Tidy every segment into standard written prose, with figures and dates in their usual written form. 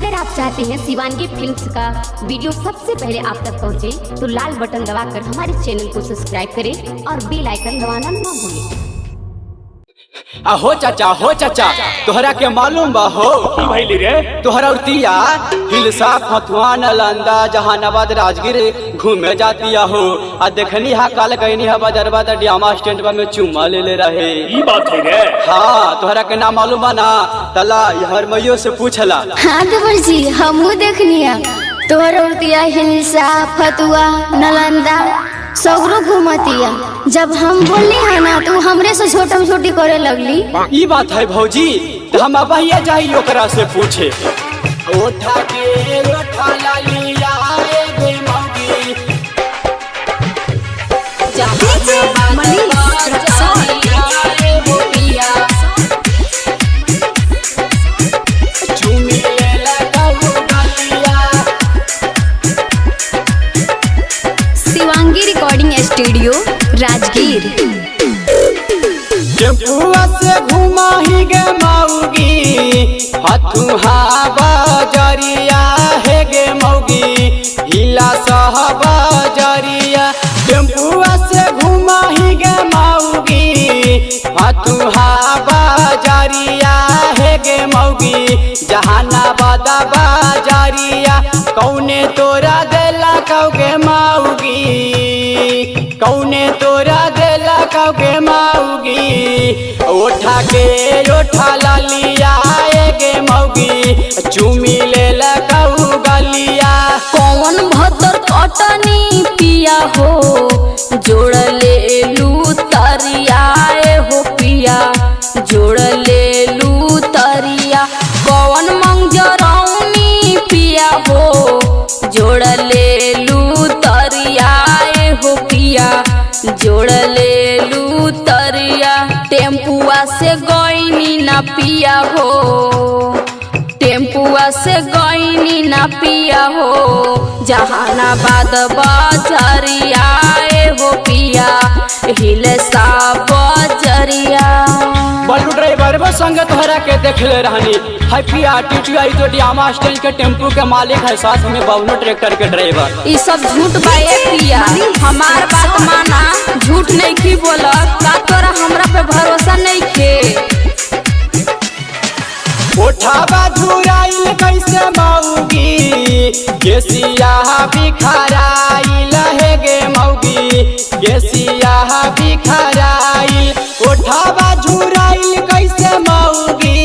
अगर आप चाहते हैं शिवानगी फिल्म्स का वीडियो सबसे पहले आप तक पहुंचे, तो लाल बटन दबाकर हमारे चैनल को सब्सक्राइब करें और बेल आइकन दबाना ना भूलें। हो चाचा तोहरा के मालूम बा हो की भइली रे? तोहरा उतिया हिलसा फतुहा नालंदा जहानाबाद राजगीर घूमे जातिया हो। आ देखनी हा काल कहनी हा बजरबा त डियामा स्टैंड में चुम्मा ले रहे। ई बात है रे? हाँ तोहरा के नाम मालूम बा ना? तला हर मैयो से पूछला। हाँ देवर जी हमहू देखनिया तोहर उतिया हिलसा फतुआ नालंदा सगरो घूमतिया। जब हम बोलनी है ना तू हमरे से छोटम छोटी करे लगली। ई बात है भौजी, तो हम अब जाई ओकरा से पूछे। ओठा के लोठा लालिया गे मौगी शिवांगी रिकॉर्डिंग स्टूडियो राजगीर। टेम्पुआ से घुमा ही गे मौगी हथुहा बजरिया हे गे मौगी हिला सह बजरिया। टेम्पुआ से घुमा ही गे मौगी हथुहा बजरिया हे गे मौगी जहानाबाद बजरिया। कौने तोरा देला कौगे मौगी, कौने तोरा देला कौगे मौगी। ओठा के ओठा लालिया गे मौगी चुमी ले लकऊ गलिया। कौन भतर कटनी पिया हो जोड़ ले लू तरिया हो पिया जोड़ ले लू तरिया। कौन मंगजरौनी पिया हो जोड़ ले लू तरिया हो पिया जोड़ ले लू तरिया। टेम्पुआ से गईनी ना पिया हो, टेम्पुआ से गईनी ना पिया हो जहानाबाद बजरिया हो पिया हिलसा बजरिया। बल्लू ड्राइवर वो संग तोहरा के देखले रहनी है पिया टीटीआई तो डियामा स्टैंड के टेम्पू के मालिक है, साथ में बबलू ट्रैक्टर के ड्राइवर। ये सब झूठ बाए पिया, हमार बात माना झूठ नहीं की बोला का तोरा हमरा पे भरोसा नहीं के। ओठावा झुराइल कैसे मौगी गेसिया बिखराइल हे गे मौगी गेसिया बिखराइल। ओठावा झुराइल कैसे मौगी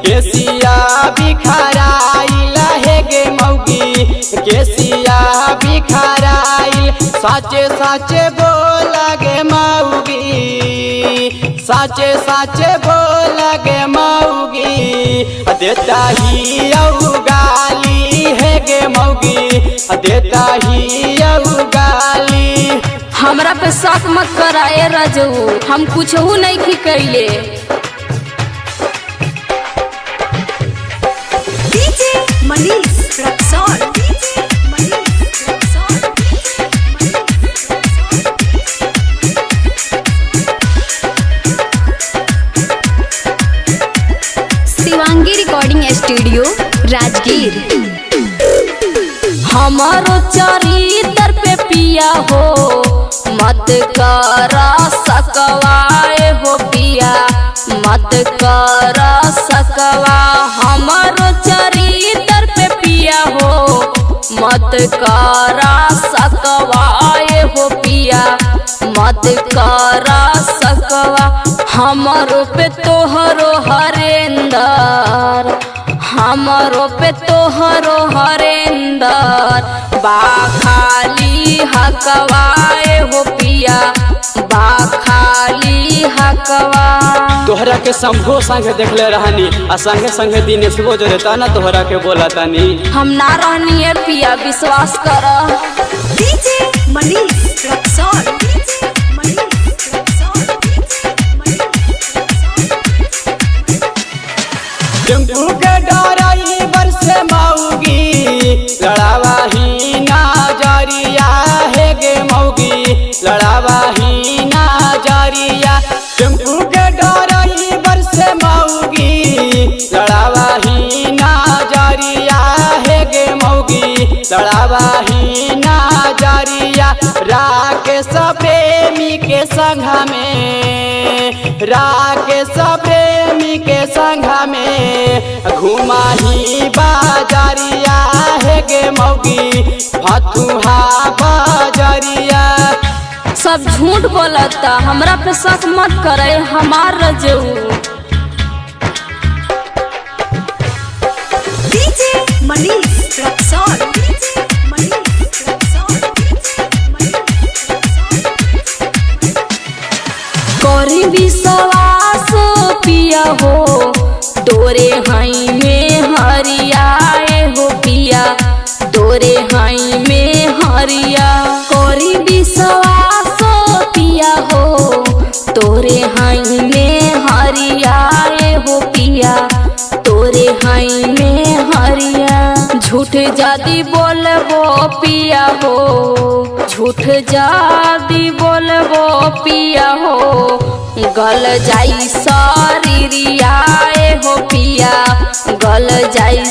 गेसिया बिखराइल हे गे मौगी गेसिया बिखराइल। साचे साचे बोल गे मौगी साचे साचे बोल गे मौगी देता ही गाली है गे मौगी देता ही गाली। हमरा पे शक मत कराए रजू, हम कुछ नहीं की कैले। Shivangi recording studio Rajgir. हमारो चरित्र पे पिया हो मत कर सकवाए हो पिया मत कर सकवा। हमारो चरित्र पे पिया हो मत कर सकवाए हो पिया मत कर सकवा। हमारो पे तोहरो हरेंदर हमारो पे तोहरो हरेंदर बाखाली हकवाए हो पिया बाखाली हकवा। तोहरा के शंभो संग देखले रहनी आ संगे संगे दिनेशबो जो रहता ना तोहरा के बोला तानी। हम ना रहनी है पिया विश्वास कर। टेम्पू के ड्राइवर से मौगी लड़ावा ही नजरिया है गे मौगी लड़ावा ही नजरिया। टेम्पू के ड्राइवर से मौगी लड़ावा ही नजरिया गड़ावाही नजरिया राकेश प्रेमी के संग में, राकेश प्रेमी के संग में घुमाही बाजरिया है गे मौगी फतुहा बाजरिया। सब झूठ बोलता, हमरा पे शक मत करे हमार रजऊ। डीजे मनीष रक्सौल, डीजे मनीष रक्सौल, करी विश्वास पिया हो तोरे हाई में हरियाए हो पिया, तोरे हाई में हरिया। करी विश्वास पिया हो तोरे हाई में हरियाए हो पिया, तोरे हाई में हरिया। झूठ जादी बोलबो पिया हो, झूठ जादी बोलबो पिया हो गल जाई शरीरिया हो पिया, गल जाई